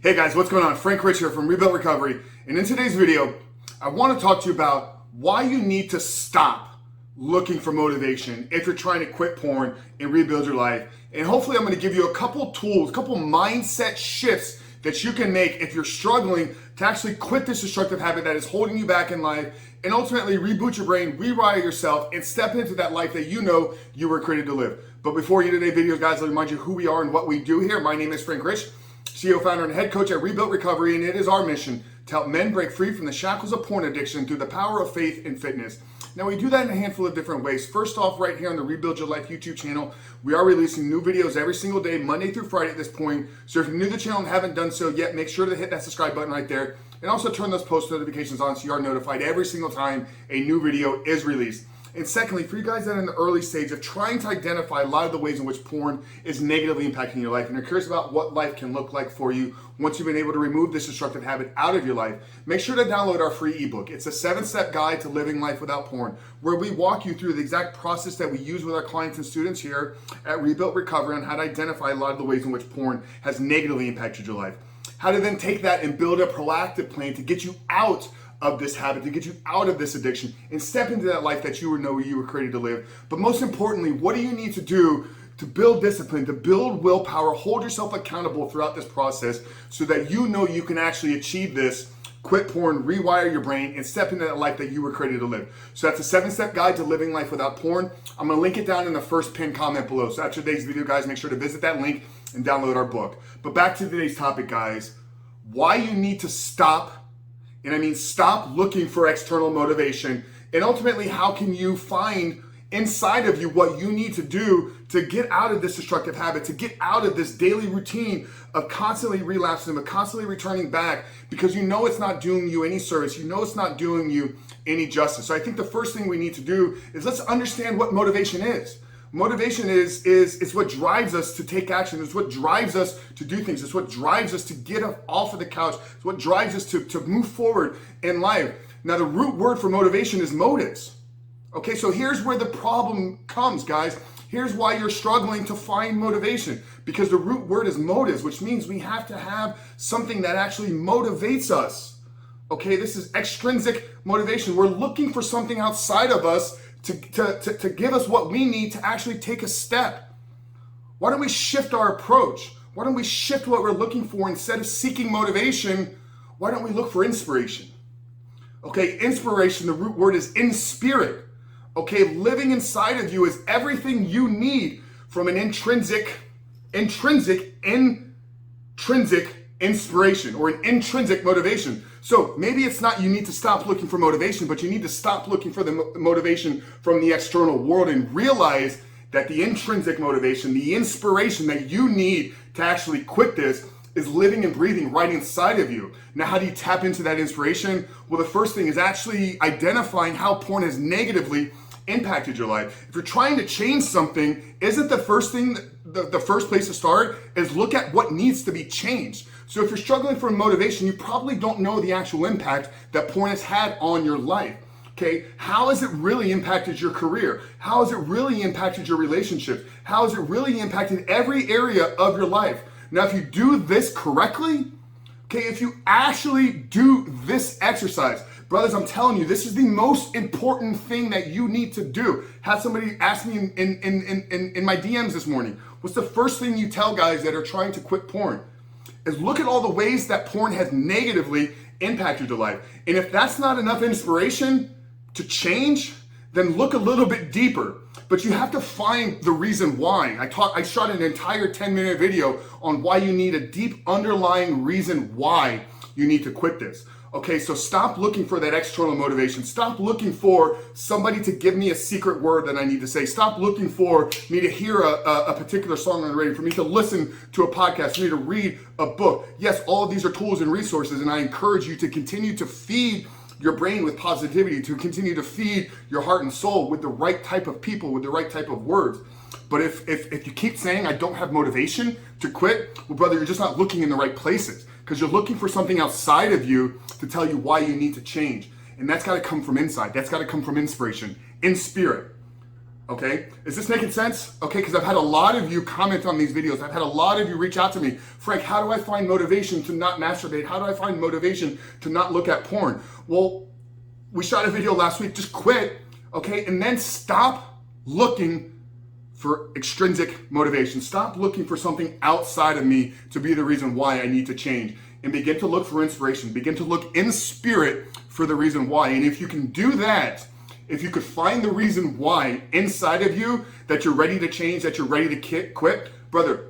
Hey guys, what's going on? Frank Rich here from Rebuilt Recovery. And in today's video, I want to talk to you about why you need to stop looking for motivation if you're trying to quit porn and rebuild your life. And hopefully I'm going to give you a couple tools, a couple mindset shifts that you can make if you're struggling to actually quit this destructive habit that is holding you back in life and ultimately reboot your brain, rewire yourself, and step into that life that you know you were created to live. But before you do today's video, guys, let me remind you who we are and what we do here. My name is Frank Rich, CEO, founder, and head coach at Rebuilt Recovery, and it is our mission to help men break free from the shackles of porn addiction through the power of faith and fitness. Now, we do that in a handful of different ways. First off, right here on the Rebuild Your Life YouTube channel, we are releasing new videos every single day, Monday through Friday at this point. So if you're new to the channel and haven't done so yet, make sure to hit that subscribe button right there. And also turn those post notifications on so you are notified every single time a new video is released. And secondly, for you guys that are in the early stage of trying to identify a lot of the ways in which porn is negatively impacting your life and you're curious about what life can look like for you once you've been able to remove this destructive habit out of your life, make sure to download our free ebook. It's a 7-step guide to living life without porn, where we walk you through the exact process that we use with our clients and students here at Rebuilt Recovery on how to identify a lot of the ways in which porn has negatively impacted your life. How to then take that and build a proactive plan to get you out of this habit, to get you out of this addiction and step into that life that you know you were created to live. But most importantly, what do you need to do to build discipline, to build willpower, hold yourself accountable throughout this process so that you know you can actually achieve this, quit porn, rewire your brain, and step into that life that you were created to live. So that's a 7-step guide to living life without porn. I'm gonna link it down in the first pinned comment below. So after today's video, guys, make sure to visit that link and download our book. But back to today's topic, guys, why you need to stop, and I mean stop looking for external motivation, and ultimately how can you find inside of you what you need to do to get out of this destructive habit, to get out of this daily routine of constantly relapsing, of constantly returning back, because you know it's not doing you any service, you know it's not doing you any justice. So I think the first thing we need to do is let's understand what motivation is. Motivation is what drives us to take action. It's what drives us to do things. It's what drives us to get up off of the couch. It's what drives us to move forward in life. Now, the root word for motivation is motives. Okay, so here's where the problem comes, guys. Here's why you're struggling to find motivation, because the root word is motives, which means we have to have something that actually motivates us. Okay, this is extrinsic motivation. We're looking for something outside of us to give us what we need to actually take a step. Why don't we shift our approach? Why don't we shift what we're looking for? Instead of seeking motivation, why don't we look for inspiration? Okay, inspiration, the root word is in spirit. Okay, living inside of you is everything you need from an intrinsic inspiration or an intrinsic motivation. So maybe it's not you need to stop looking for motivation, but you need to stop looking for the motivation from the external world and realize that the intrinsic motivation, the inspiration that you need to actually quit this is living and breathing right inside of you. Now, how do you tap into that inspiration? Well, the first thing is actually identifying how porn has negatively impacted your life. If you're trying to change something, isn't the first thing, the first place to start is look at what needs to be changed. So if you're struggling for motivation, you probably don't know the actual impact that porn has had on your life. Okay, how has it really impacted your career? How has it really impacted your relationships? How has it really impacted every area of your life? Now, if you do this correctly, okay, if you actually do this exercise, brothers, I'm telling you, this is the most important thing that you need to do. Had somebody ask me in my DMs this morning, what's the first thing you tell guys that are trying to quit porn? Is look at all the ways that porn has negatively impacted your life. And if that's not enough inspiration to change, then look a little bit deeper. But you have to find the reason why. I shot an entire 10-minute video on why you need a deep underlying reason why you need to quit this. Okay, so stop looking for that external motivation. Stop looking for somebody to give me a secret word that I need to say. Stop looking for me to hear a particular song on the radio, for me to listen to a podcast, for me to read a book. Yes, all of these are tools and resources, and I encourage you to continue to feed your brain with positivity, to continue to feed your heart and soul with the right type of people, with the right type of words. But if you keep saying, I don't have motivation to quit, well, brother, you're just not looking in the right places, because you're looking for something outside of you to tell you why you need to change. And that's got to come from inside. That's got to come from inspiration, in spirit. Okay, is this making sense? Okay, because I've had a lot of you comment on these videos. I've had a lot of you reach out to me. Frank, how do I find motivation to not masturbate? How do I find motivation to not look at porn? Well, we shot a video last week, just quit, okay? And then stop looking for extrinsic motivation. Stop looking for something outside of me to be the reason why I need to change. And begin to look for inspiration. Begin to look in spirit for the reason why. And if you can do that, if you could find the reason why inside of you that you're ready to change, that you're ready to quit, brother,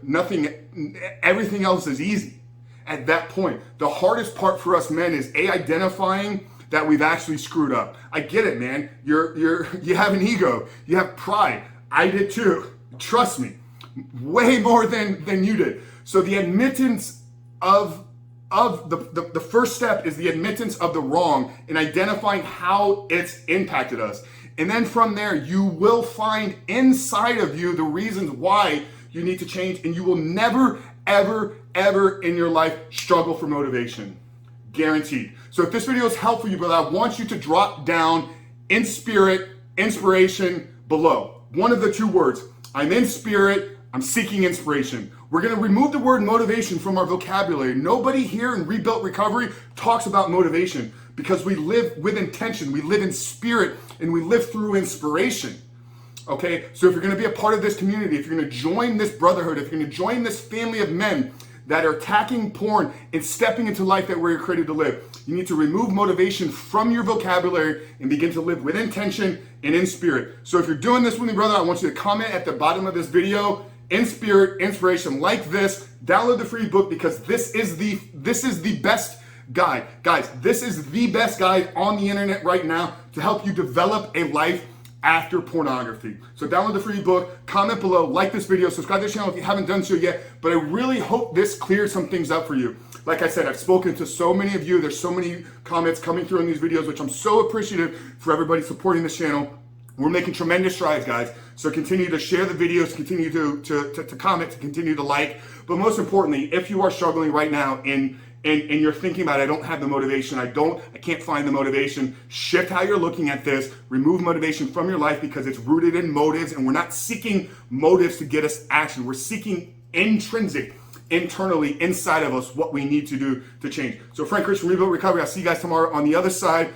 everything else is easy at that point. The hardest part for us men is identifying that we've actually screwed up. I get it, man. You have an ego. You have pride. I did too. Trust me. Way more than you did. So the admittance of the first step is the admittance of the wrong and identifying how it's impacted us. And then from there, you will find inside of you the reasons why you need to change, and you will never, ever, ever in your life struggle for motivation. Guaranteed. So if this video is helpful for you, brother, I want you to drop down in spirit, inspiration below. One of the two words. I'm in spirit, I'm seeking inspiration. We're going to remove the word motivation from our vocabulary. Nobody here in Rebuilt Recovery talks about motivation because we live with intention, we live in spirit, and we live through inspiration. Okay, so if you're going to be a part of this community, if you're going to join this brotherhood, if you're going to join this family of men that are attacking porn and stepping into life that we're created to live, you need to remove motivation from your vocabulary and begin to live with intention and in spirit. So if you're doing this with me, brother, I want you to comment at the bottom of this video, in spirit, inspiration, like this. Download the free book because this is the best guide. Guys, this is the best guide on the internet right now to help you develop a life after pornography. So download the free book, comment below, like this video, subscribe to the channel if you haven't done so yet, but I really hope this clears some things up for you. Like I said, I've spoken to so many of you. There's so many comments coming through in these videos, which I'm so appreciative for everybody supporting this channel. We're making tremendous strides, guys. So continue to share the videos, continue to comment, to continue to like. But most importantly, if you are struggling right now and you're thinking about, I don't have the motivation, I can't find the motivation, shift how you're looking at this, remove motivation from your life because it's rooted in motives, and we're not seeking motives to get us action. We're seeking intrinsic, internally, inside of us, what we need to do to change. So Frank Christian, Rebuilt Recovery. I'll see you guys tomorrow on the other side